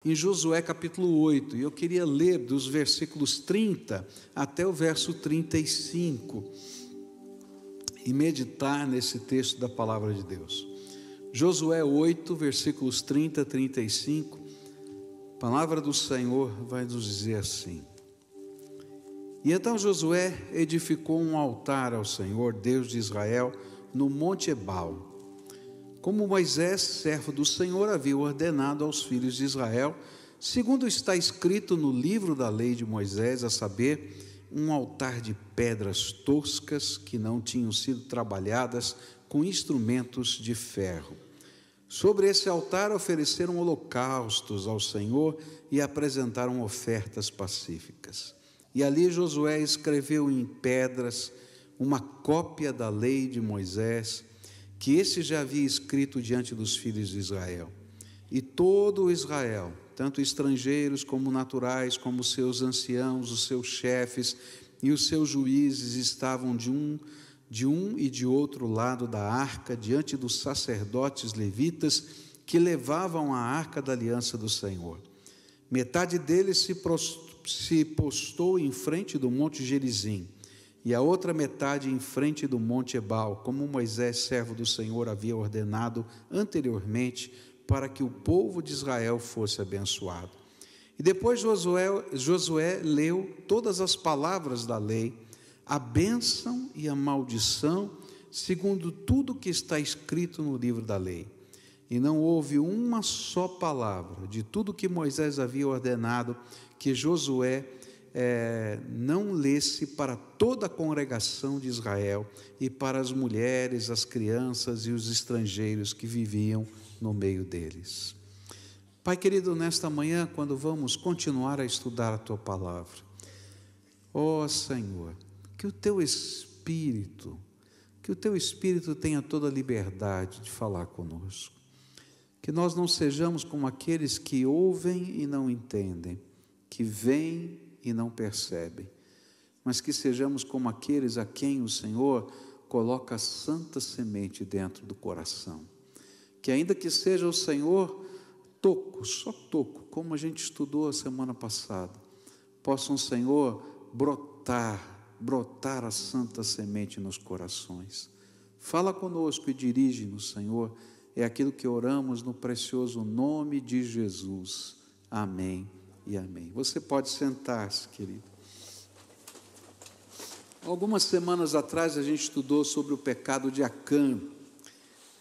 em Josué capítulo 8, e eu queria ler dos versículos 30 até o verso 35 e meditar nesse texto da palavra de Deus. Josué 8, versículos 30 a 35, a palavra do Senhor vai nos dizer assim: E então Josué edificou um altar ao Senhor, Deus de Israel, no monte Ebal, como Moisés, servo do Senhor, havia ordenado aos filhos de Israel, segundo está escrito no livro da lei de Moisés, a saber, um altar de pedras toscas que não tinham sido trabalhadas com instrumentos de ferro. Sobre esse altar ofereceram holocaustos ao Senhor e apresentaram ofertas pacíficas. E ali Josué escreveu em pedras uma cópia da lei de Moisés, que esse já havia escrito diante dos filhos de Israel. E todo o Israel, tanto estrangeiros como naturais, como os seus anciãos, os seus chefes e os seus juízes, estavam de um e de outro lado da arca, diante dos sacerdotes levitas, que levavam a arca da aliança do Senhor. Metade deles se postou em frente do monte Gerizim, e a outra metade em frente do monte Ebal, como Moisés, servo do Senhor, havia ordenado anteriormente, para que o povo de Israel fosse abençoado. E depois Josué leu todas as palavras da lei, a bênção e a maldição, segundo tudo que está escrito no livro da lei. E não houve uma só palavra de tudo que Moisés havia ordenado que Josué não lesse para toda a congregação de Israel e para as mulheres, as crianças e os estrangeiros que viviam no meio deles. Pai querido, nesta manhã, quando vamos continuar a estudar a Tua palavra, ó Senhor, que o Teu Espírito tenha toda a liberdade de falar conosco, que nós não sejamos como aqueles que ouvem e não entendem, que veem e não percebem, mas que sejamos como aqueles a quem o Senhor coloca a santa semente dentro do coração, que ainda que seja o Senhor só toco, como a gente estudou a semana passada, possa o Senhor brotar a santa semente nos corações. Fala conosco e dirige-nos, Senhor, é aquilo que oramos no precioso nome de Jesus, amém e amém. Você pode sentar-se, querido. Algumas semanas atrás a gente estudou sobre o pecado de Acã,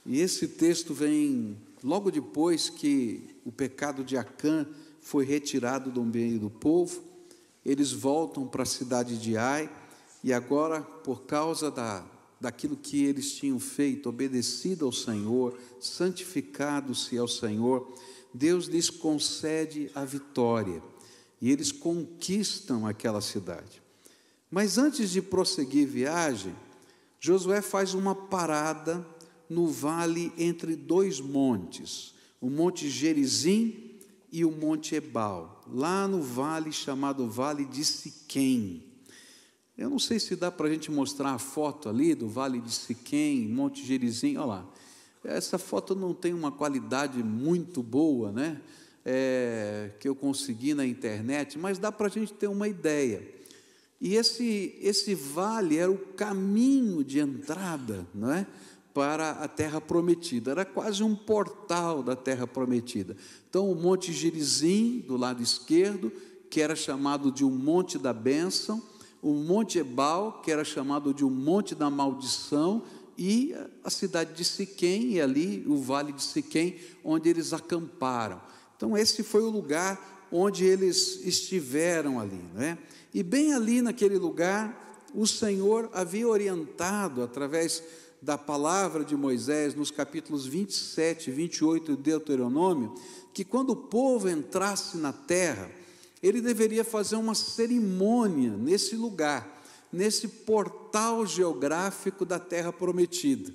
e esse texto vem logo depois que o pecado de Acã foi retirado do meio do povo. Eles voltam para a cidade de Ai, e agora, por causa daquilo que eles tinham feito, obedecido ao Senhor, santificado-se ao Senhor, Deus lhes concede a vitória, e eles conquistam aquela cidade. Mas antes de prosseguir viagem, Josué faz uma parada no vale entre dois montes, o monte Gerizim e o monte Ebal, lá no vale chamado Vale de Siquém. Eu não sei se dá para a gente mostrar a foto ali do Vale de Siquém, Monte Gerizim, olha lá. Essa foto não tem uma qualidade muito boa, né? Que eu consegui na internet, mas dá para a gente ter uma ideia. E esse vale era o caminho de entrada, não é? Para a terra prometida, era quase um portal da terra prometida. Então o Monte Gerizim, do lado esquerdo, que era chamado de um monte da bênção, o Monte Ebal, que era chamado de um monte da maldição, e a cidade de Siquém, e ali o vale de Siquém, onde eles acamparam. Então esse foi o lugar onde eles estiveram ali, né? E bem ali naquele lugar, o Senhor havia orientado, através da palavra de Moisés, nos capítulos 27 e 28 de Deuteronômio, que quando o povo entrasse na terra, ele deveria fazer uma cerimônia nesse lugar, nesse portal geográfico da terra prometida.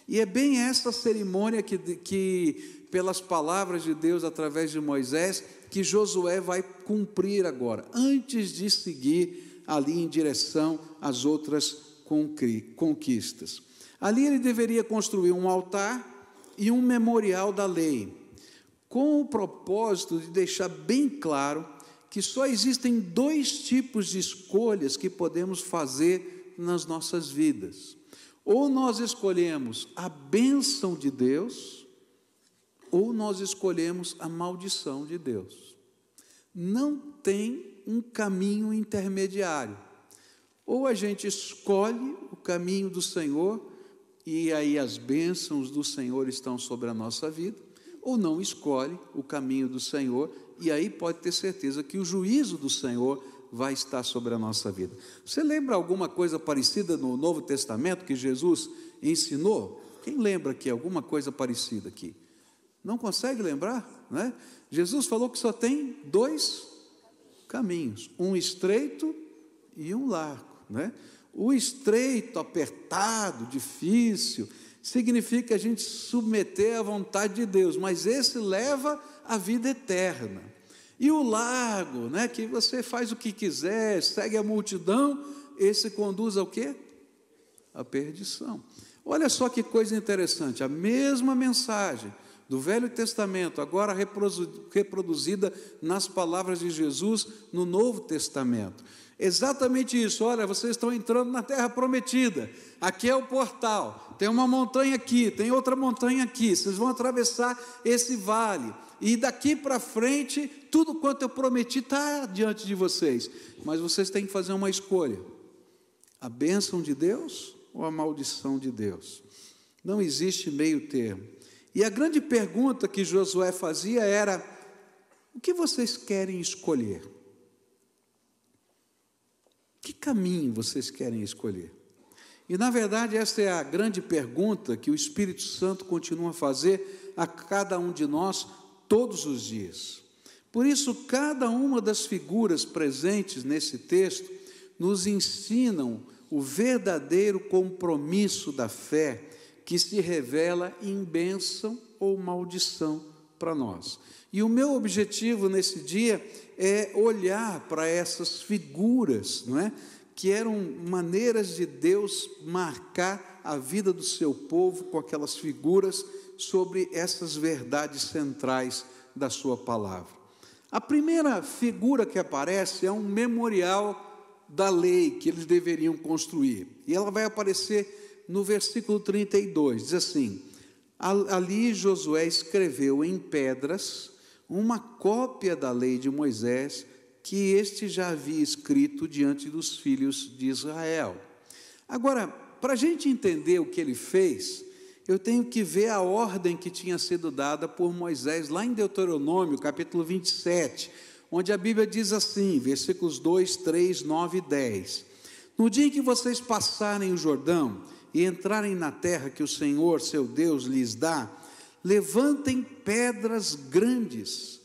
E é bem essa cerimônia que pelas palavras de Deus através de Moisés, que Josué vai cumprir agora, antes de seguir ali em direção às outras conquistas. Ali ele deveria construir um altar e um memorial da lei, com o propósito de deixar bem claro que só existem dois tipos de escolhas que podemos fazer nas nossas vidas. Ou nós escolhemos a bênção de Deus, ou nós escolhemos a maldição de Deus. Não tem um caminho intermediário. Ou a gente escolhe o caminho do Senhor, e aí as bênçãos do Senhor estão sobre a nossa vida, ou não escolhe o caminho do Senhor, e aí pode ter certeza que o juízo do Senhor vai estar sobre a nossa vida. Você lembra alguma coisa parecida no Novo Testamento que Jesus ensinou? Quem lembra aqui alguma coisa parecida aqui? Não consegue lembrar, né? Jesus falou que só tem dois caminhos, um estreito e um largo, né? O estreito, apertado, difícil, significa a gente submeter à vontade de Deus, mas esse leva à vida eterna. E o largo, né, que você faz o que quiser, segue a multidão, esse conduz ao quê? À perdição. Olha só que coisa interessante, a mesma mensagem do Velho Testamento, agora reproduzida nas palavras de Jesus no Novo Testamento. Exatamente isso. Olha, vocês estão entrando na terra prometida, aqui é o portal, tem uma montanha aqui, tem outra montanha aqui, vocês vão atravessar esse vale, e daqui para frente, tudo quanto eu prometi está diante de vocês, mas vocês têm que fazer uma escolha, a bênção de Deus ou a maldição de Deus. Não existe meio termo. E a grande pergunta que Josué fazia era: o que vocês querem escolher? Que caminho vocês querem escolher? E, na verdade, essa é a grande pergunta que o Espírito Santo continua a fazer a cada um de nós todos os dias. Por isso, cada uma das figuras presentes nesse texto nos ensinam o verdadeiro compromisso da fé que se revela em bênção ou maldição para nós. E o meu objetivo nesse dia é olhar para essas figuras, não é? Que eram maneiras de Deus marcar a vida do seu povo com aquelas figuras sobre essas verdades centrais da sua palavra. A primeira figura que aparece é um memorial da lei que eles deveriam construir. E ela vai aparecer no versículo 32, diz assim: ali Josué escreveu em pedras uma cópia da lei de Moisés, que este já havia escrito diante dos filhos de Israel. Agora, para a gente entender o que ele fez, eu tenho que ver a ordem que tinha sido dada por Moisés, lá em Deuteronômio, capítulo 27, onde a Bíblia diz assim, versículos 2, 3, 9 e 10. No dia em que vocês passarem o Jordão e entrarem na terra que o Senhor, seu Deus, lhes dá, levantem pedras grandes,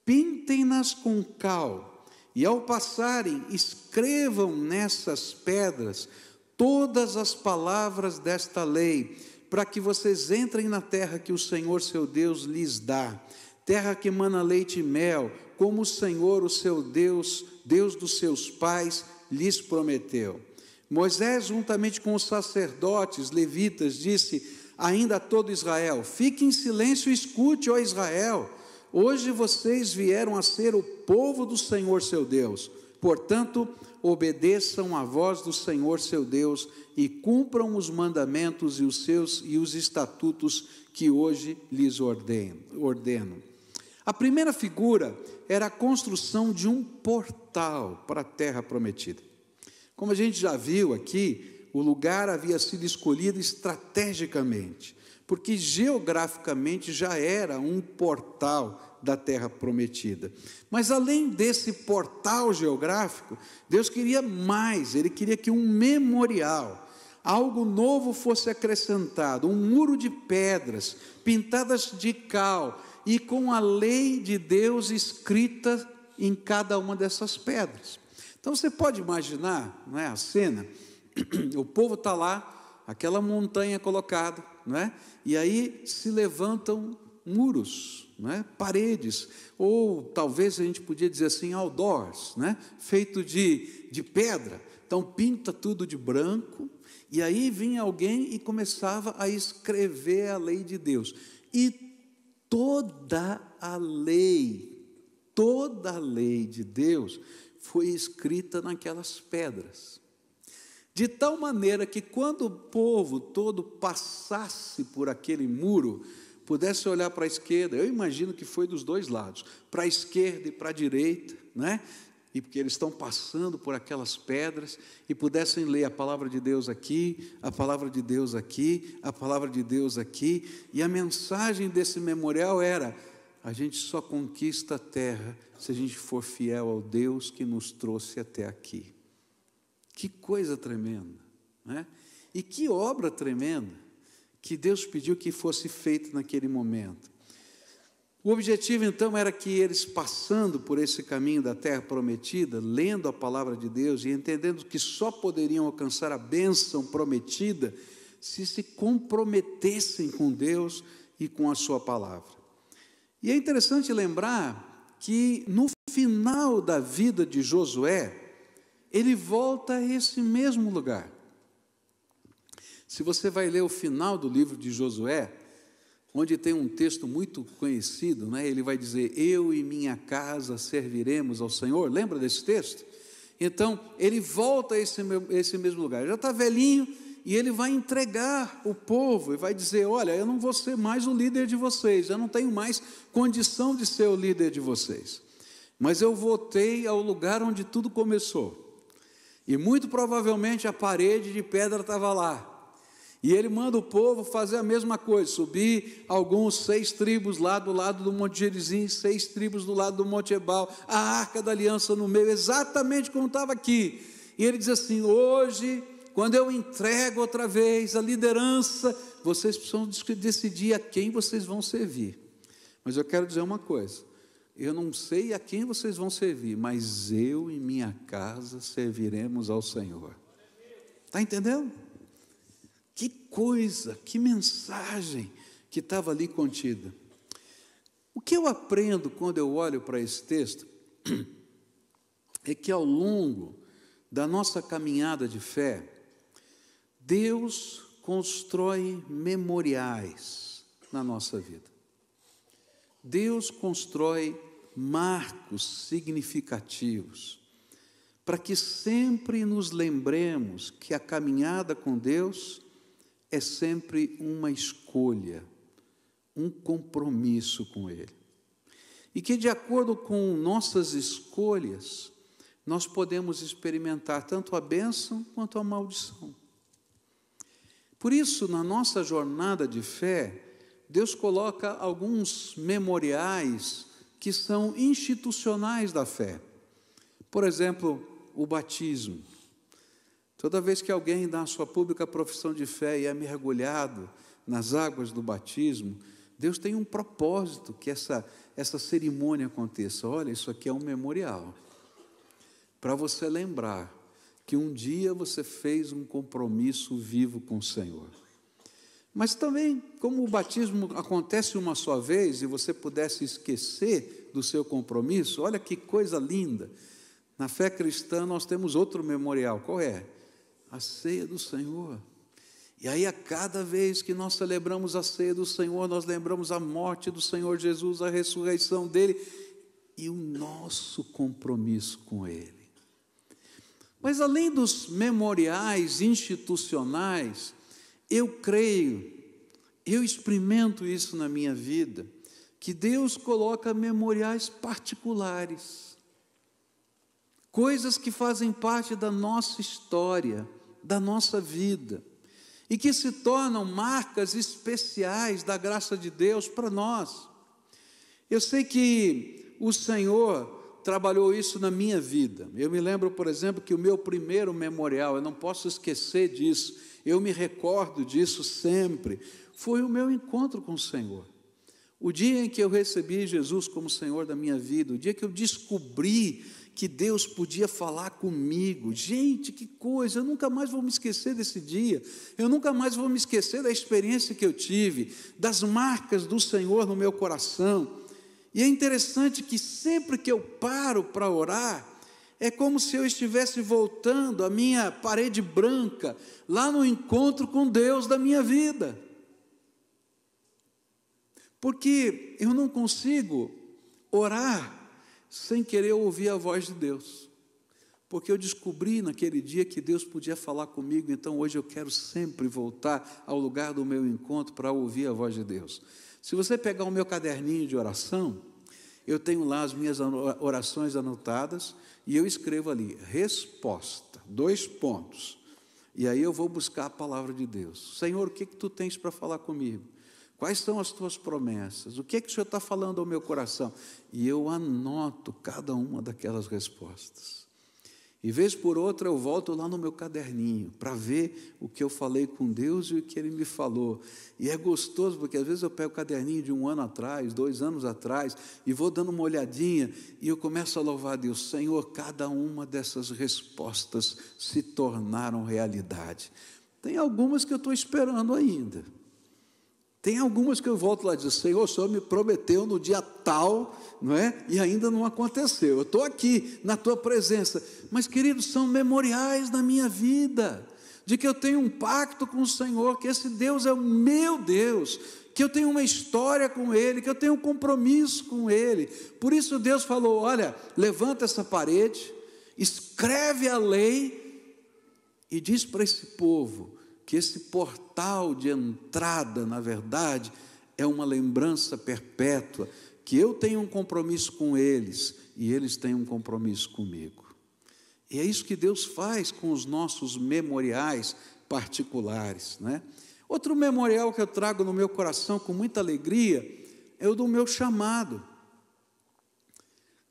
pintem-nas com cal, e ao passarem, escrevam nessas pedras todas as palavras desta lei, para que vocês entrem na terra que o Senhor, seu Deus, lhes dá, terra que emana leite e mel, como o Senhor, o seu Deus, Deus dos seus pais, lhes prometeu. Moisés, juntamente com os sacerdotes levitas, disse ainda a todo Israel: fique em silêncio e escute, ó Israel, hoje vocês vieram a ser o povo do Senhor seu Deus, portanto, obedeçam à voz do Senhor seu Deus e cumpram os mandamentos e os estatutos que hoje lhes ordeno. A primeira figura era a construção de um portal para a terra prometida. Como a gente já viu aqui, o lugar havia sido escolhido estrategicamente, porque geograficamente já era um portal da terra prometida. Mas além desse portal geográfico, Deus queria mais, Ele queria que um memorial, algo novo fosse acrescentado, um muro de pedras, pintadas de cal, e com a lei de Deus escrita em cada uma dessas pedras. Então você pode imaginar, não é, a cena. O povo está lá, aquela montanha colocada, não é? E aí se levantam muros, não é? Paredes, ou talvez a gente podia dizer assim, outdoors, né? Feito de pedra. Então pinta tudo de branco, e aí vinha alguém e começava a escrever a lei de Deus. E toda a lei de Deus foi escrita naquelas pedras. De tal maneira que quando o povo todo passasse por aquele muro, pudesse olhar para a esquerda, eu imagino que foi dos dois lados, para a esquerda e para a direita, né? E porque eles estão passando por aquelas pedras, e pudessem ler a palavra de Deus aqui, a palavra de Deus aqui, a palavra de Deus aqui, e a mensagem desse memorial era: a gente só conquista a terra se a gente for fiel ao Deus que nos trouxe até aqui. Que coisa tremenda, né? E que obra tremenda que Deus pediu que fosse feita naquele momento. O objetivo então era que eles, passando por esse caminho da terra prometida, lendo a palavra de Deus e entendendo que só poderiam alcançar a bênção prometida se comprometessem com Deus e com a sua palavra. E é interessante lembrar que no final da vida de Josué, ele volta a esse mesmo lugar. Se você vai ler o final do livro de Josué, onde tem um texto muito conhecido, né? Ele vai dizer: eu e minha casa serviremos ao Senhor. Lembra desse texto? Então, ele volta a esse mesmo lugar. Já está velhinho, e ele vai entregar o povo, e vai dizer: olha, eu não vou ser mais o líder de vocês, eu não tenho mais condição de ser o líder de vocês, mas eu voltei ao lugar onde tudo começou, e muito provavelmente a parede de pedra estava lá. E ele manda o povo fazer a mesma coisa, subir 6 tribos lá do lado do Monte Gerizim, 6 tribos do lado do Monte Ebal, a Arca da Aliança no meio, exatamente como estava aqui. E ele diz assim: hoje, quando eu entrego outra vez a liderança, vocês precisam decidir a quem vocês vão servir. Mas eu quero dizer uma coisa: eu não sei a quem vocês vão servir, mas eu e minha casa serviremos ao Senhor. Está entendendo? Que coisa, que mensagem que estava ali contida. O que eu aprendo quando eu olho para esse texto é que ao longo da nossa caminhada de fé, Deus constrói memoriais na nossa vida. Deus constrói marcos significativos para que sempre nos lembremos que a caminhada com Deus é sempre uma escolha, um compromisso com Ele. E que, de acordo com nossas escolhas, nós podemos experimentar tanto a bênção quanto a maldição. Por isso, na nossa jornada de fé, Deus coloca alguns memoriais que são institucionais da fé. Por exemplo, o batismo. Toda vez que alguém dá a sua pública profissão de fé e é mergulhado nas águas do batismo, Deus tem um propósito que essa cerimônia aconteça. Olha, isso aqui é um memorial, para você lembrar que um dia você fez um compromisso vivo com o Senhor. Mas também, como o batismo acontece uma só vez e você pudesse esquecer do seu compromisso, olha que coisa linda. Na fé cristã nós temos outro memorial. Qual é? A ceia do Senhor. E aí, a cada vez que nós celebramos a ceia do Senhor, nós lembramos a morte do Senhor Jesus, a ressurreição dele e o nosso compromisso com Ele. Mas além dos memoriais institucionais, eu creio, eu experimento isso na minha vida, que Deus coloca memoriais particulares, coisas que fazem parte da nossa história, da nossa vida, e que se tornam marcas especiais da graça de Deus para nós. Eu sei que o Senhor trabalhou isso na minha vida. Eu me lembro, por exemplo, que o meu primeiro memorial, eu não posso esquecer disso, eu me recordo disso sempre, foi o meu encontro com o Senhor. O dia em que eu recebi Jesus como Senhor da minha vida, o dia que eu descobri que Deus podia falar comigo. Gente, que coisa, eu nunca mais vou me esquecer desse dia, eu nunca mais vou me esquecer da experiência que eu tive, das marcas do Senhor no meu coração. E é interessante que sempre que eu paro para orar, é como se eu estivesse voltando à minha parede branca, lá no encontro com Deus da minha vida. Porque eu não consigo orar sem querer ouvir a voz de Deus. Porque eu descobri naquele dia que Deus podia falar comigo, então hoje eu quero sempre voltar ao lugar do meu encontro para ouvir a voz de Deus. Se você pegar o meu caderninho de oração, eu tenho lá as minhas orações anotadas e eu escrevo ali, resposta, 2 pontos. E aí eu vou buscar a palavra de Deus. Senhor, o que tu tens para falar comigo? Quais são as tuas promessas? O que o Senhor está falando ao meu coração? E eu anoto cada uma daquelas respostas. E vez por outra eu volto lá no meu caderninho para ver o que eu falei com Deus e o que Ele me falou. E é gostoso porque às vezes eu pego o caderninho de 1 ano atrás, 2 anos atrás, e vou dando uma olhadinha e eu começo a louvar a Deus. Senhor, cada uma dessas respostas se tornaram realidade. Tem algumas que eu estou esperando ainda. Tem algumas que eu volto lá e digo, Senhor, o Senhor me prometeu no dia tal, não é? E ainda não aconteceu. Eu estou aqui na tua presença. Mas, queridos, são memoriais na minha vida, de que eu tenho um pacto com o Senhor, que esse Deus é o meu Deus, que eu tenho uma história com Ele, que eu tenho um compromisso com Ele. Por isso Deus falou, olha, levanta essa parede, escreve a lei e diz para esse povo, que esse portal de entrada, na verdade, é uma lembrança perpétua, que eu tenho um compromisso com eles, e eles têm um compromisso comigo. E é isso que Deus faz com os nossos memoriais particulares, né? Outro memorial que eu trago no meu coração com muita alegria, é o do meu chamado.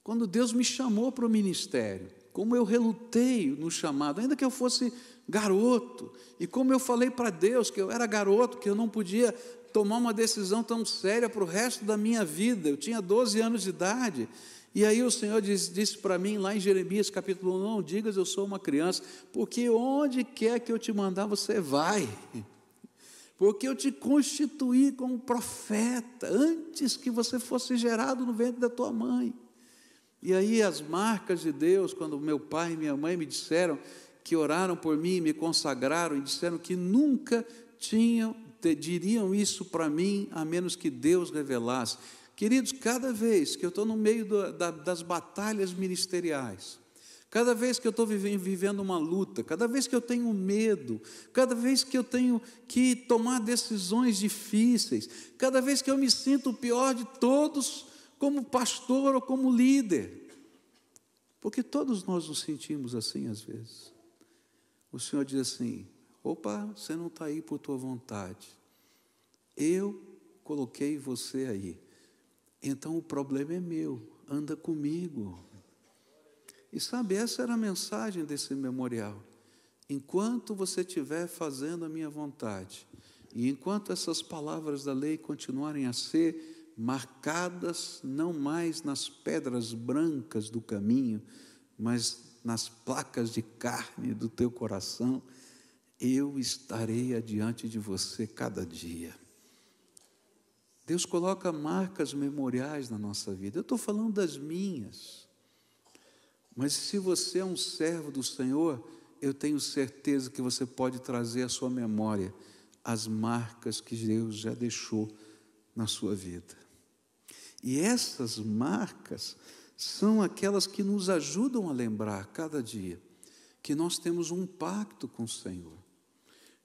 Quando Deus me chamou para o ministério, como eu relutei no chamado, ainda que eu fosse garoto, e como eu falei para Deus que eu era garoto, que eu não podia tomar uma decisão tão séria para o resto da minha vida, eu tinha 12 anos de idade, e aí o Senhor disse para mim, lá em Jeremias capítulo 1, não digas eu sou uma criança, porque onde quer que eu te mandar você vai, porque eu te constituí como profeta, antes que você fosse gerado no ventre da tua mãe. E aí as marcas de Deus, quando meu pai e minha mãe me disseram, que oraram por mim, me consagraram e disseram que nunca diriam isso para mim, a menos que Deus revelasse. Queridos, cada vez que eu estou no meio das batalhas ministeriais, cada vez que eu estou vivendo uma luta, cada vez que eu tenho medo, cada vez que eu tenho que tomar decisões difíceis, cada vez que eu me sinto o pior de todos, como pastor ou como líder, porque todos nós nos sentimos assim às vezes. O Senhor diz assim, opa, você não está aí por tua vontade, eu coloquei você aí, então o problema é meu, anda comigo. E sabe, essa era a mensagem desse memorial, enquanto você estiver fazendo a minha vontade, e enquanto essas palavras da lei continuarem a ser marcadas, não mais nas pedras brancas do caminho, mas nas placas de carne do teu coração, eu estarei adiante de você cada dia. Deus coloca marcas memoriais na nossa vida. Eu estou falando das minhas, mas se você é um servo do Senhor, eu tenho certeza que você pode trazer à sua memória as marcas que Deus já deixou na sua vida. E essas marcas são aquelas que nos ajudam a lembrar cada dia que nós temos um pacto com o Senhor.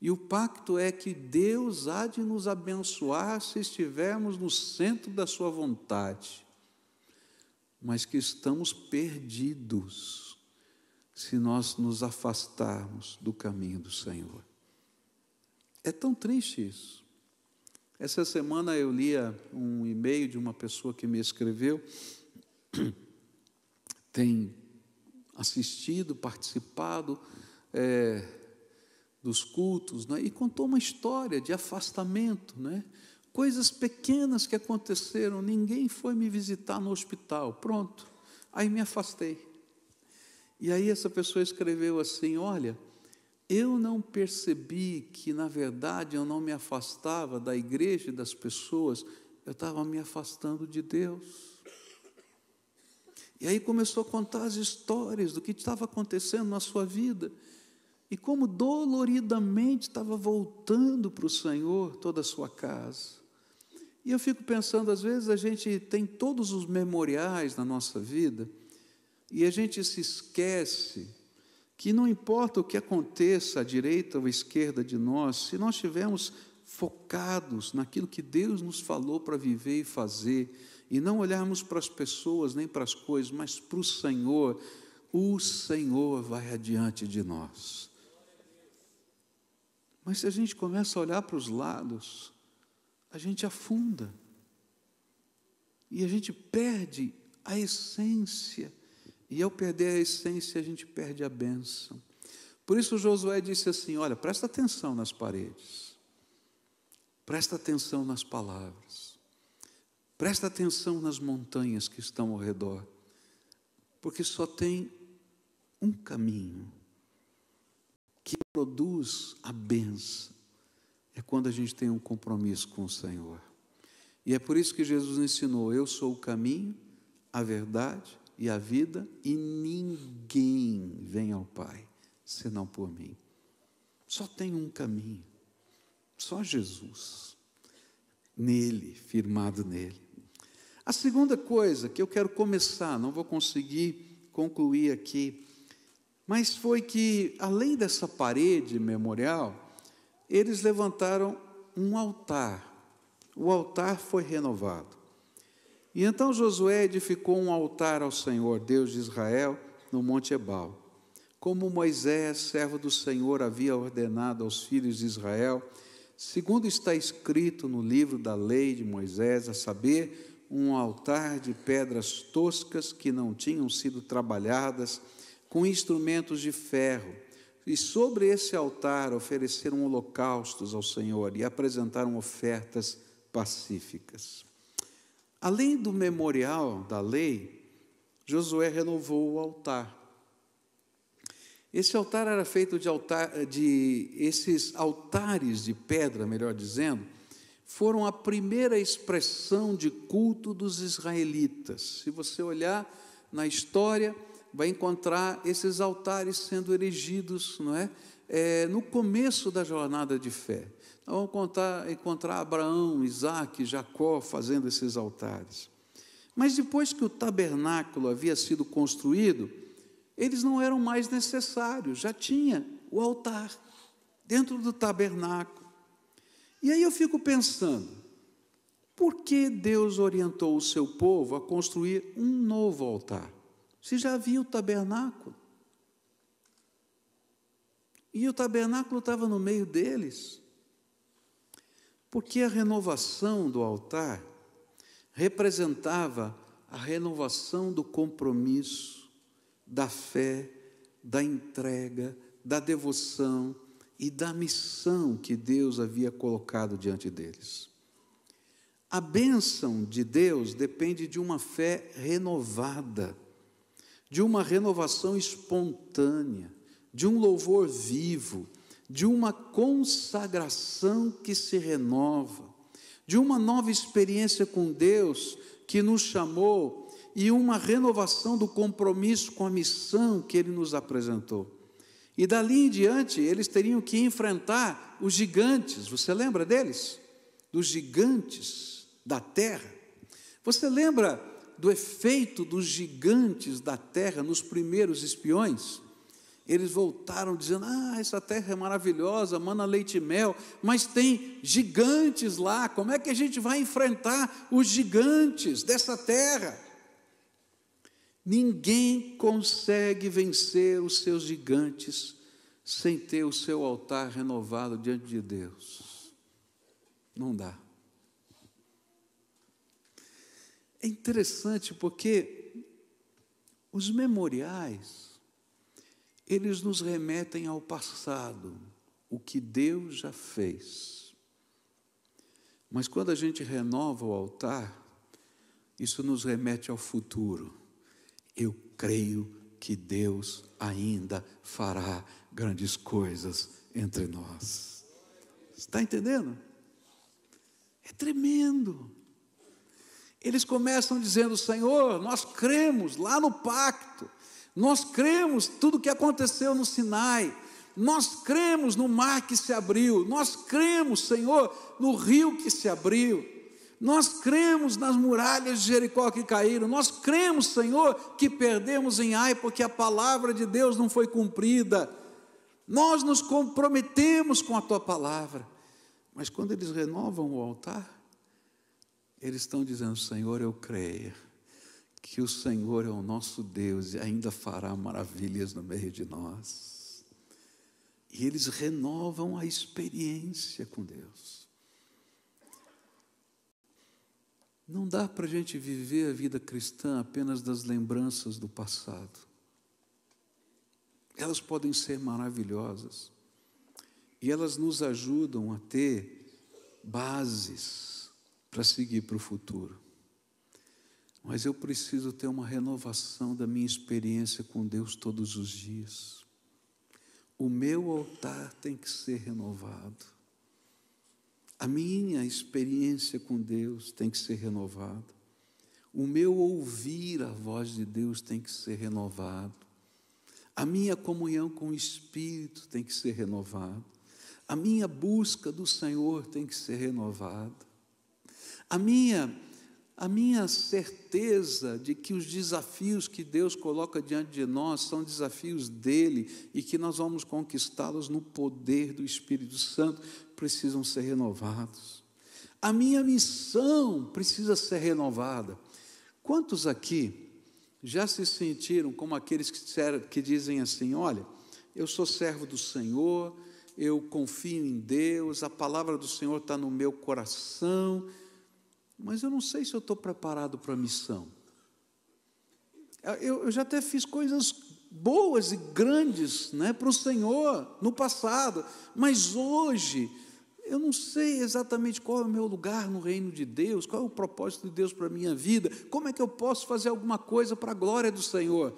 E o pacto é que Deus há de nos abençoar se estivermos no centro da sua vontade, mas que estamos perdidos se nós nos afastarmos do caminho do Senhor. É tão triste isso. Essa semana eu lia um e-mail de uma pessoa que me escreveu, tem assistido, participado dos cultos, né? E contou uma história de afastamento, né? Coisas pequenas que aconteceram, ninguém foi me visitar no hospital, pronto, aí me afastei. E aí essa pessoa escreveu assim, olha, eu não percebi que na verdade eu não me afastava da igreja e das pessoas, eu estava me afastando de Deus. E aí começou a contar as histórias do que estava acontecendo na sua vida, e como doloridamente estava voltando para o Senhor toda a sua casa. E eu fico pensando, às vezes a gente tem todos os memoriais na nossa vida e a gente se esquece que não importa o que aconteça à direita ou à esquerda de nós, se nós estivermos focados naquilo que Deus nos falou para viver e fazer, e não olharmos para as pessoas nem para as coisas, mas para o Senhor vai adiante de nós. Mas se a gente começa a olhar para os lados, a gente afunda, e a gente perde a essência, e ao perder a essência, a gente perde a bênção. Por isso Josué disse assim, olha, presta atenção nas paredes, presta atenção nas palavras, presta atenção nas montanhas que estão ao redor, porque só tem um caminho que produz a bênção, é quando a gente tem um compromisso com o Senhor. E é por isso que Jesus ensinou, eu sou o caminho, a verdade e a vida, e ninguém vem ao Pai, senão por mim. Só tem um caminho, só Jesus, nele, firmado nele. A segunda coisa que eu quero começar, não vou conseguir concluir aqui, mas foi que, além dessa parede memorial, eles levantaram um altar. O altar foi renovado. E então Josué edificou um altar ao Senhor, Deus de Israel, no Monte Ebal. Como Moisés, servo do Senhor, havia ordenado aos filhos de Israel, segundo está escrito no livro da lei de Moisés, a saber, um altar de pedras toscas que não tinham sido trabalhadas, com instrumentos de ferro. E sobre esse altar ofereceram holocaustos ao Senhor e apresentaram ofertas pacíficas. Além do memorial da lei, Josué renovou o altar. Esse altar era feito esses altares de pedra, melhor dizendo, foram a primeira expressão de culto dos israelitas. Se você olhar na história, vai encontrar esses altares sendo erigidos, não é? No começo da jornada de fé. Nós vamos encontrar Abraão, Isaac, Jacó fazendo esses altares. Mas depois que o tabernáculo havia sido construído, eles não eram mais necessários, já tinha o altar dentro do tabernáculo. E aí eu fico pensando, por que Deus orientou o seu povo a construir um novo altar? Se já havia o tabernáculo. E o tabernáculo estava no meio deles. Porque a renovação do altar representava a renovação do compromisso, da fé, da entrega, da devoção e da missão que Deus havia colocado diante deles. A bênção de Deus depende de uma fé renovada, de uma renovação espontânea, de um louvor vivo, de uma consagração que se renova, de uma nova experiência com Deus que nos chamou e uma renovação do compromisso com a missão que Ele nos apresentou. E dali em diante, eles teriam que enfrentar os gigantes. Você lembra deles? Dos gigantes da terra. Você lembra do efeito dos gigantes da terra nos primeiros espiões? Eles voltaram dizendo, essa terra é maravilhosa, mana leite e mel, mas tem gigantes lá, como é que a gente vai enfrentar os gigantes dessa terra? Ninguém consegue vencer os seus gigantes sem ter o seu altar renovado diante de Deus. Não dá. É interessante porque os memoriais, eles nos remetem ao passado, o que Deus já fez. Mas quando a gente renova o altar, isso nos remete ao futuro. Eu creio que Deus ainda fará grandes coisas entre nós. Está entendendo? É tremendo. Eles começam dizendo, Senhor, nós cremos lá no pacto, nós cremos tudo o que aconteceu no Sinai, nós cremos no mar que se abriu, nós cremos, Senhor, no rio que se abriu, Nós cremos nas muralhas de Jericó que caíram. Nós cremos, Senhor, que perdemos em Ai porque a palavra de Deus não foi cumprida. Nós nos comprometemos com a Tua palavra. Mas quando eles renovam o altar, eles estão dizendo: Senhor, eu creio que o Senhor é o nosso Deus e ainda fará maravilhas no meio de nós. E eles renovam a experiência com Deus. Não dá para a gente viver a vida cristã apenas das lembranças do passado. Elas podem ser maravilhosas e elas nos ajudam a ter bases para seguir para o futuro. Mas eu preciso ter uma renovação da minha experiência com Deus todos os dias. O meu altar tem que ser renovado. A minha experiência com Deus tem que ser renovada. O meu ouvir a voz de Deus tem que ser renovado. A minha comunhão com o Espírito tem que ser renovada. A minha busca do Senhor tem que ser renovada. A minha certeza de que os desafios que Deus coloca diante de nós são desafios dele e que nós vamos conquistá-los no poder do Espírito Santo precisam ser renovados. A minha missão precisa ser renovada. Quantos aqui já se sentiram como aqueles que dizem assim: olha, eu sou servo do Senhor, eu confio em Deus, a palavra do Senhor está no meu coração, mas eu não sei se eu estou preparado para a missão. Eu já até fiz coisas boas e grandes, né, para o Senhor no passado, mas hoje eu não sei exatamente qual é o meu lugar no reino de Deus, qual é o propósito de Deus para a minha vida, como é que eu posso fazer alguma coisa para a glória do Senhor.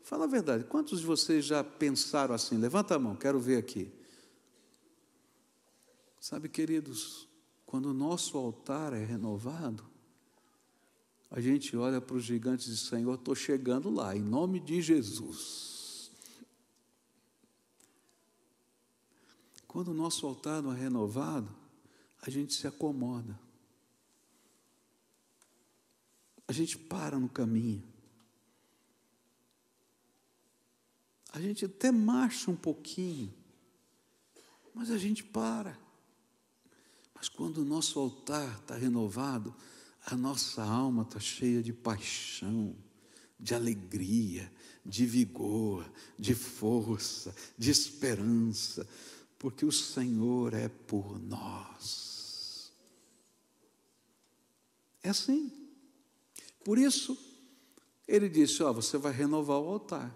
Fala a verdade, quantos de vocês já pensaram assim? Levanta a mão, quero ver aqui. Sabe, queridos, quando o nosso altar é renovado, a gente olha para os gigantes e diz: Senhor, estou chegando lá, em nome de Jesus. Quando o nosso altar não é renovado, a gente se acomoda. A gente para no caminho. A gente até marcha um pouquinho, mas a gente para. Mas quando o nosso altar está renovado, a nossa alma está cheia de paixão, de alegria, de vigor, de força, de esperança, porque o Senhor é por nós. É assim. Por isso, ele disse: você vai renovar o altar.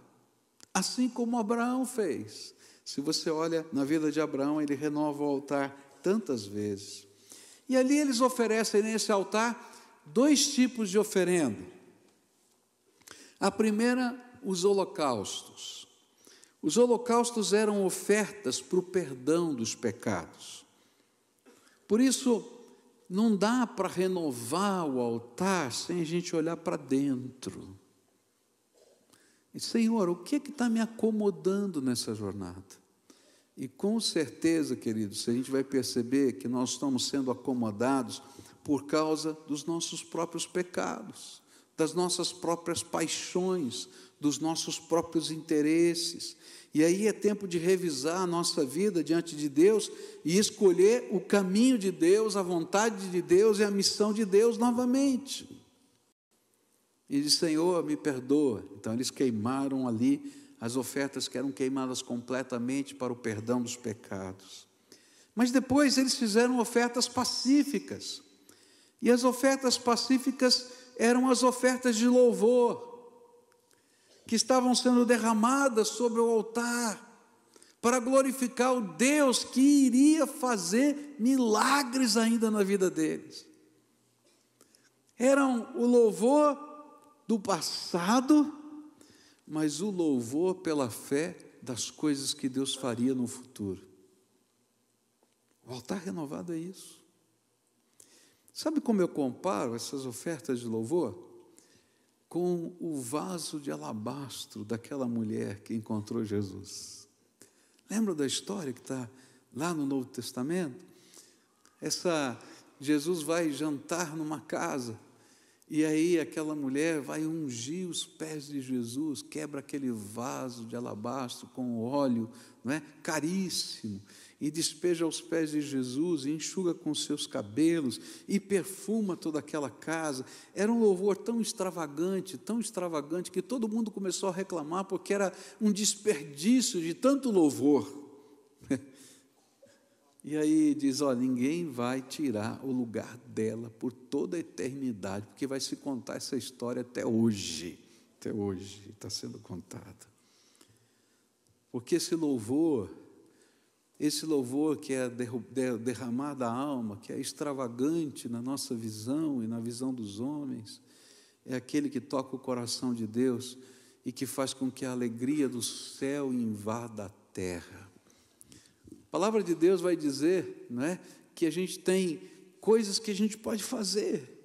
Assim como Abraão fez. Se você olha na vida de Abraão, ele renova o altar tantas vezes. E ali eles oferecem nesse altar 2 tipos de oferenda. A primeira, os holocaustos. Os holocaustos eram ofertas para o perdão dos pecados. Por isso, não dá para renovar o altar sem a gente olhar para dentro. E, Senhor, o que está me acomodando nessa jornada? E com certeza, queridos, a gente vai perceber que nós estamos sendo acomodados por causa dos nossos próprios pecados, das nossas próprias paixões, dos nossos próprios interesses. E aí é tempo de revisar a nossa vida diante de Deus e escolher o caminho de Deus, a vontade de Deus e a missão de Deus novamente. E diz: Senhor, me perdoa. Então eles queimaram ali as ofertas que eram queimadas completamente para o perdão dos pecados. Mas depois eles fizeram ofertas pacíficas. E as ofertas pacíficas eram as ofertas de louvor, que estavam sendo derramadas sobre o altar, para glorificar o Deus que iria fazer milagres ainda na vida deles. Eram o louvor do passado, mas o louvor pela fé das coisas que Deus faria no futuro. O altar renovado é isso. Sabe como eu comparo essas ofertas de louvor? Com o vaso de alabastro daquela mulher que encontrou Jesus. Lembra da história que está lá no Novo Testamento? Essa Jesus vai jantar numa casa, e aí aquela mulher vai ungir os pés de Jesus, quebra aquele vaso de alabastro com óleo, não é? Caríssimo, e despeja aos pés de Jesus, e enxuga com seus cabelos, e perfuma toda aquela casa. Era um louvor tão extravagante, que todo mundo começou a reclamar, porque era um desperdício de tanto louvor. E aí diz, ninguém vai tirar o lugar dela por toda a eternidade, porque vai se contar essa história até hoje está sendo contada. Porque esse louvor que é derramar da alma, que é extravagante na nossa visão e na visão dos homens, é aquele que toca o coração de Deus e que faz com que a alegria do céu invada a terra. A palavra de Deus vai dizer, não é, que a gente tem coisas que a gente pode fazer,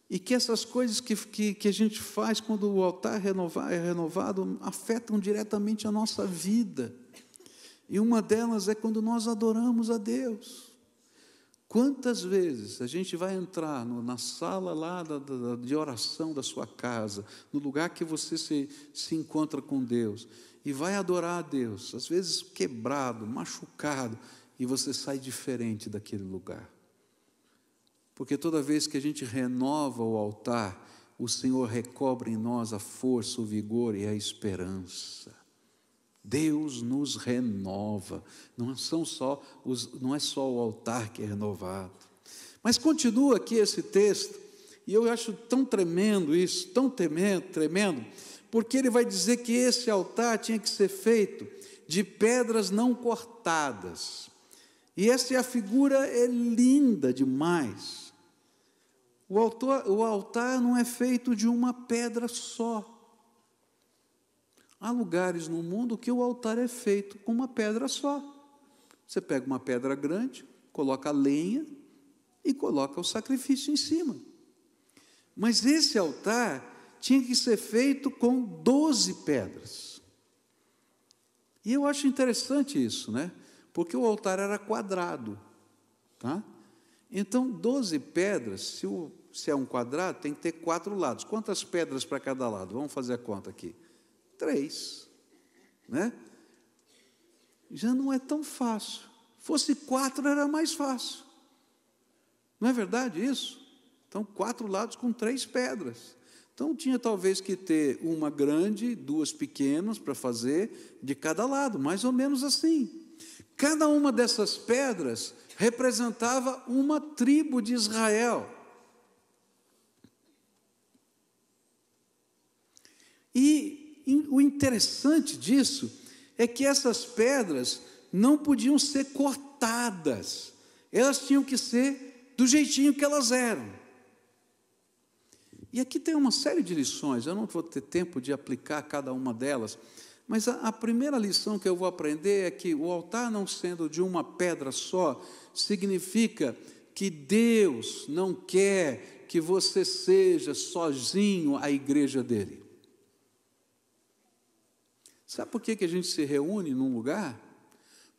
e que essas coisas que a gente faz quando o altar é renovado afetam diretamente a nossa vida. E uma delas é quando nós adoramos a Deus. Quantas vezes a gente vai entrar na sala lá de oração da sua casa, no lugar que você se encontra com Deus, e vai adorar a Deus, às vezes quebrado, machucado, e você sai diferente daquele lugar. Porque toda vez que a gente renova o altar, o Senhor recobre em nós a força, o vigor e a esperança. Deus nos renova, não é só o altar que é renovado. Mas continua aqui esse texto, e eu acho tão tremendo isso, tão tremendo, porque ele vai dizer que esse altar tinha que ser feito de pedras não cortadas. E essa figura é linda demais. O altar não é feito de uma pedra só. Há lugares no mundo que o altar é feito com uma pedra só. Você pega uma pedra grande, coloca a lenha e coloca o sacrifício em cima. Mas esse altar tinha que ser feito com 12 pedras. E eu acho interessante isso, né? Porque o altar era quadrado, tá? Então, 12 pedras, se é um quadrado, tem que ter 4 lados. Quantas pedras para cada lado? Vamos fazer a conta aqui. 3, né? Já não é tão fácil. Fosse 4 era mais fácil. Não é verdade isso? Então, 4 lados com 3 pedras. Então, tinha talvez que ter uma grande, 2 pequenas para fazer de cada lado, mais ou menos assim. Cada uma dessas pedras representava uma tribo de Israel. E o interessante disso é que essas pedras não podiam ser cortadas, elas tinham que ser do jeitinho que elas eram. E aqui tem uma série de lições, eu não vou ter tempo de aplicar cada uma delas, mas a primeira lição que eu vou aprender é que o altar não sendo de uma pedra só, significa que Deus não quer que você seja sozinho a igreja dele. Sabe por que a gente se reúne num lugar?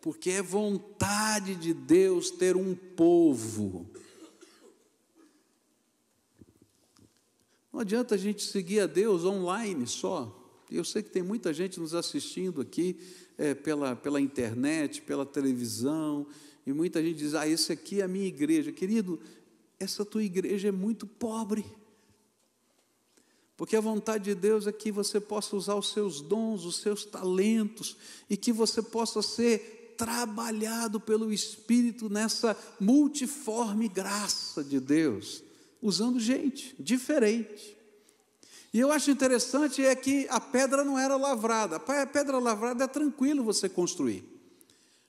Porque é vontade de Deus ter um povo. Não adianta a gente seguir a Deus online só. Eu sei que tem muita gente nos assistindo aqui pela internet, pela televisão, e muita gente diz, esse aqui é a minha igreja. Querido, essa tua igreja é muito pobre. Porque a vontade de Deus é que você possa usar os seus dons, os seus talentos, e que você possa ser trabalhado pelo Espírito nessa multiforme graça de Deus, usando gente diferente. E eu acho interessante é que a pedra não era lavrada. A pedra lavrada é tranquilo você construir.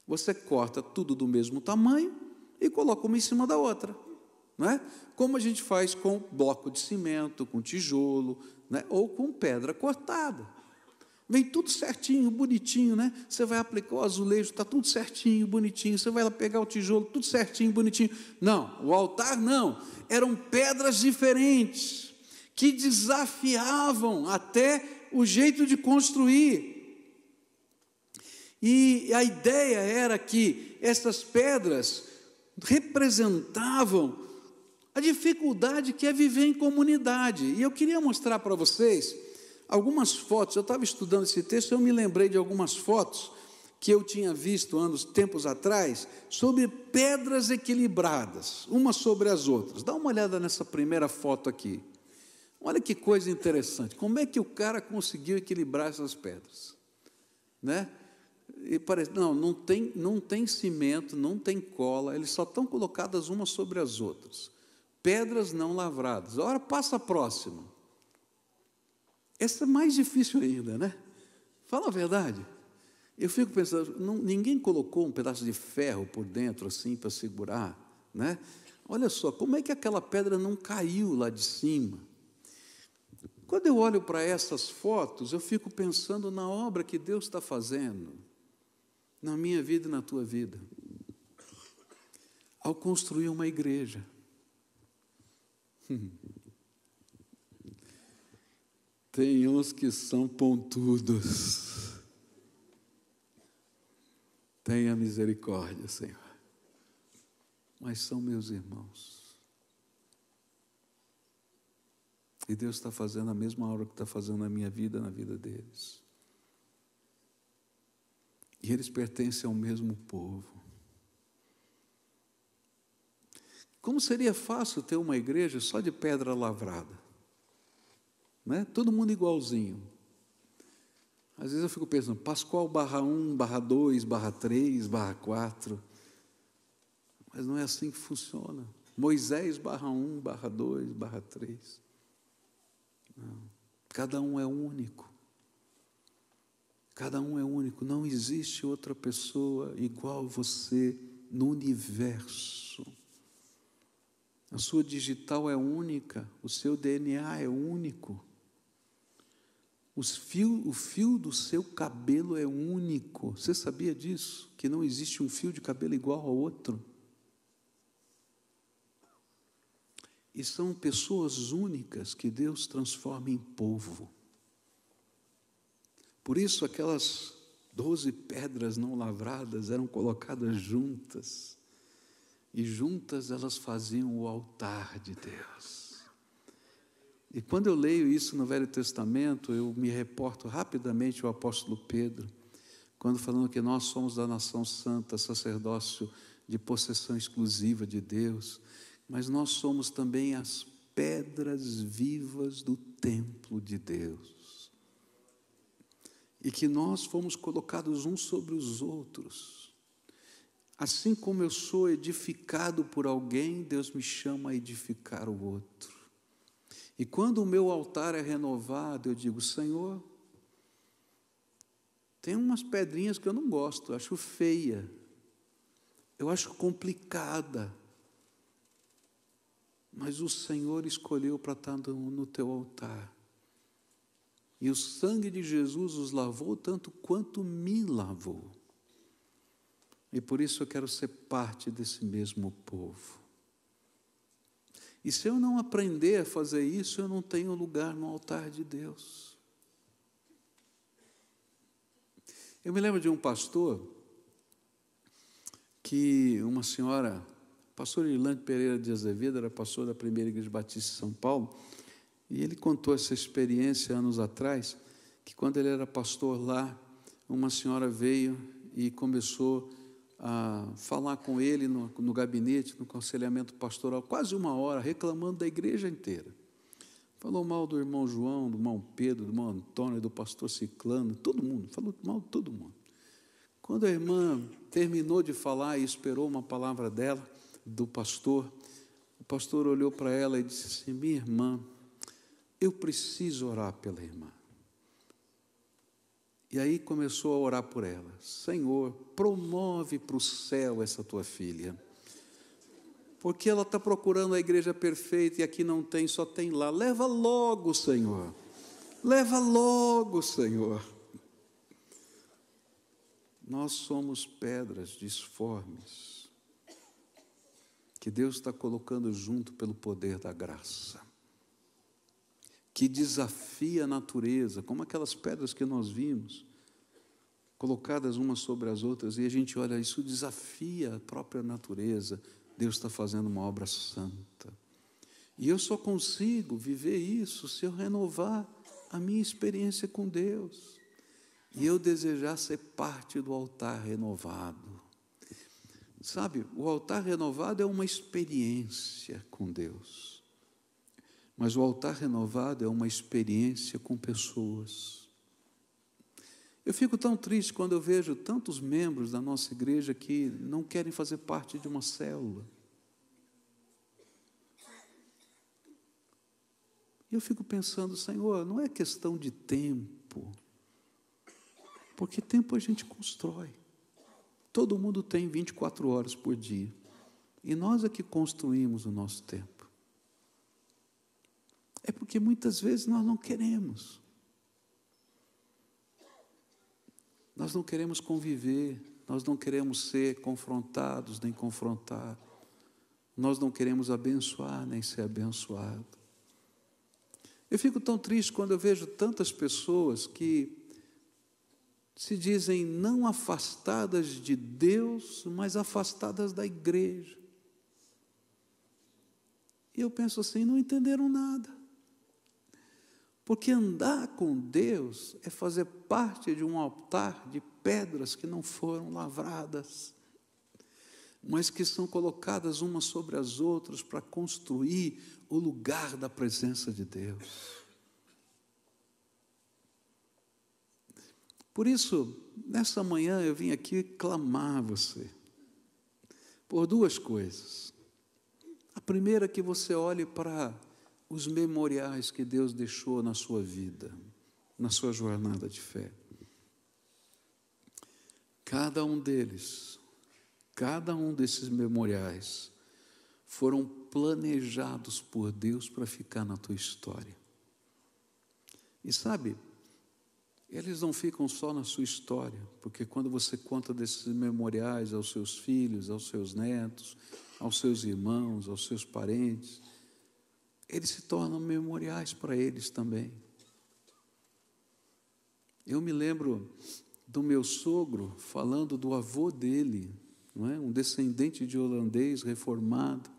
Você corta tudo do mesmo tamanho e coloca uma em cima da outra, não é? Como a gente faz com bloco de cimento, com tijolo, né? Ou com pedra cortada. Vem tudo certinho, bonitinho, né? Você vai aplicar o azulejo, está tudo certinho, bonitinho. Você vai lá pegar o tijolo, tudo certinho, bonitinho. Não, o altar não. Eram pedras diferentes, que desafiavam até o jeito de construir. E a ideia era que essas pedras representavam a dificuldade que é viver em comunidade. E eu queria mostrar para vocês algumas fotos. Eu estava estudando esse texto e eu me lembrei de algumas fotos que eu tinha visto tempos atrás, sobre pedras equilibradas, umas sobre as outras. Dá uma olhada nessa primeira foto aqui. Olha que coisa interessante. Como é que o cara conseguiu equilibrar essas pedras? Né? E parece, não tem cimento, não tem cola, eles só estão colocadas umas sobre as outras. Pedras não lavradas. Agora passa a próxima. Essa é mais difícil ainda, né? Fala a verdade. Eu fico pensando, ninguém colocou um pedaço de ferro por dentro, assim, para segurar, né? Olha só, como é que aquela pedra não caiu lá de cima? Quando eu olho para essas fotos, eu fico pensando na obra que Deus está fazendo, na minha vida e na tua vida, ao construir uma igreja. Tem uns que são pontudos. Tenha misericórdia, Senhor. Mas são meus irmãos. E Deus está fazendo a mesma obra que está fazendo na minha vida, na vida deles. E eles pertencem ao mesmo povo. Como seria fácil ter uma igreja só de pedra lavrada? Né? Todo mundo igualzinho. Às vezes eu fico pensando, Pascoal /1, /2, /3, /4. Mas não é assim que funciona. Moisés /1, /2, /3. Não. Cada um é único. Cada um é único. Não existe outra pessoa igual a você no universo. A sua digital é única. O seu DNA é único. O fio do seu cabelo é único. Você sabia disso? Que não existe um fio de cabelo igual ao outro? E são pessoas únicas que Deus transforma em povo. Por isso aquelas 12 pedras não lavradas eram colocadas juntas. E juntas elas faziam o altar de Deus. E quando eu leio isso no Velho Testamento, eu me reporto rapidamente ao apóstolo Pedro, quando falando que nós somos da nação santa, sacerdócio de possessão exclusiva de Deus, mas nós somos também as pedras vivas do templo de Deus. E que nós fomos colocados uns sobre os outros. Assim como eu sou edificado por alguém, Deus me chama a edificar o outro. E quando o meu altar é renovado, eu digo, Senhor, tem umas pedrinhas que eu não gosto, eu acho feia, eu acho complicada, mas o Senhor escolheu para estar no teu altar. E o sangue de Jesus os lavou tanto quanto me lavou. E por isso eu quero ser parte desse mesmo povo. E se eu não aprender a fazer isso, eu não tenho lugar no altar de Deus. Eu me lembro de um pastor, que uma senhora, pastor Irlande Pereira de Azevedo, era pastor da Primeira Igreja Batista de São Paulo, e ele contou essa experiência anos atrás, que quando ele era pastor lá, uma senhora veio e começou a falar com ele no gabinete, no aconselhamento pastoral, quase 1 hora, reclamando da igreja inteira. Falou mal do irmão João, do irmão Pedro, do irmão Antônio, do pastor Ciclano, todo mundo, falou mal de todo mundo. Quando a irmã terminou de falar e esperou uma palavra dela, do pastor, o pastor olhou para ela e disse assim, minha irmã, eu preciso orar pela irmã. E aí começou a orar por ela. Senhor, promove para o céu essa tua filha. Porque ela está procurando a igreja perfeita e aqui não tem, só tem lá. Leva logo, Senhor. Leva logo, Senhor. Nós somos pedras disformes que Deus está colocando junto pelo poder da graça, que desafia a natureza, como aquelas pedras que nós vimos, colocadas umas sobre as outras, e a gente olha, isso desafia a própria natureza. Deus está fazendo uma obra santa. E eu só consigo viver isso se eu renovar a minha experiência com Deus. E eu desejar ser parte do altar renovado. Sabe, o altar renovado é uma experiência com Deus. Mas o altar renovado é uma experiência com pessoas. Eu fico tão triste quando eu vejo tantos membros da nossa igreja que não querem fazer parte de uma célula. E eu fico pensando, Senhor, não é questão de tempo, porque tempo a gente constrói. Todo mundo tem 24 horas por dia, e nós é que construímos o nosso tempo. É porque muitas vezes nós não queremos. Nós não queremos conviver, nós não queremos ser confrontados nem confrontar, nós não queremos abençoar nem ser abençoado. Eu fico tão triste quando eu vejo tantas pessoas que se dizem não afastadas de Deus, mas afastadas da igreja. E eu penso assim, não entenderam nada. Porque andar com Deus é fazer parte de um altar de pedras que não foram lavradas, mas que são colocadas umas sobre as outras para construir o lugar da presença de Deus. Por isso, nessa manhã eu vim aqui clamar a você, por duas coisas. A primeira é que você olhe para os memoriais que Deus deixou na sua vida, na sua jornada de fé. Cada um deles, cada um desses memoriais foram planejados por Deus para ficar na tua história. E sabe, eles não ficam só na sua história, porque quando você conta desses memoriais aos seus filhos, aos seus netos, aos seus irmãos, aos seus parentes, eles se tornam memoriais para eles também. Eu me lembro do meu sogro falando do avô dele, não é? Um descendente de holandês reformado,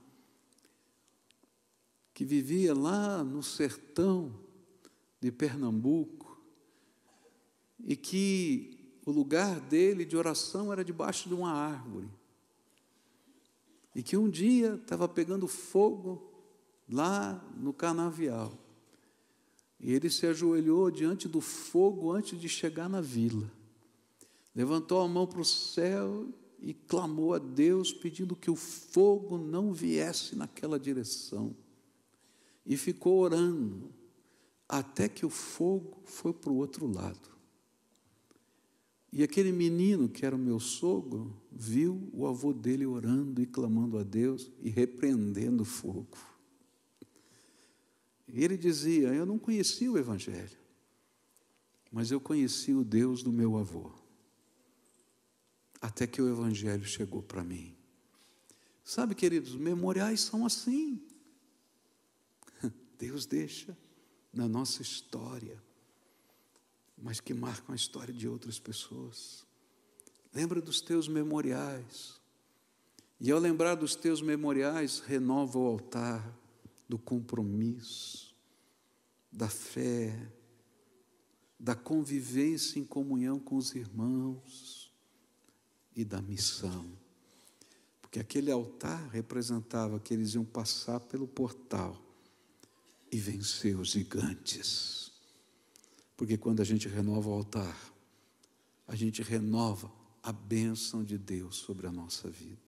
que vivia lá no sertão de Pernambuco, e que o lugar dele de oração era debaixo de uma árvore, e que um dia estava pegando fogo lá no canavial, e ele se ajoelhou diante do fogo antes de chegar na vila, levantou a mão para o céu e clamou a Deus, pedindo que o fogo não viesse naquela direção, e ficou orando, até que o fogo foi para o outro lado. E aquele menino, que era o meu sogro, viu o avô dele orando e clamando a Deus e repreendendo o fogo. E ele dizia, eu não conhecia o Evangelho, mas eu conheci o Deus do meu avô, até que o Evangelho chegou para mim. Sabe, queridos, memoriais são assim. Deus deixa na nossa história, mas que marcam a história de outras pessoas. Lembra dos teus memoriais. E ao lembrar dos teus memoriais, renova o altar do compromisso, da fé, da convivência em comunhão com os irmãos e da missão. Porque aquele altar representava que eles iam passar pelo portal e vencer os gigantes. Porque quando a gente renova o altar, a gente renova a bênção de Deus sobre a nossa vida.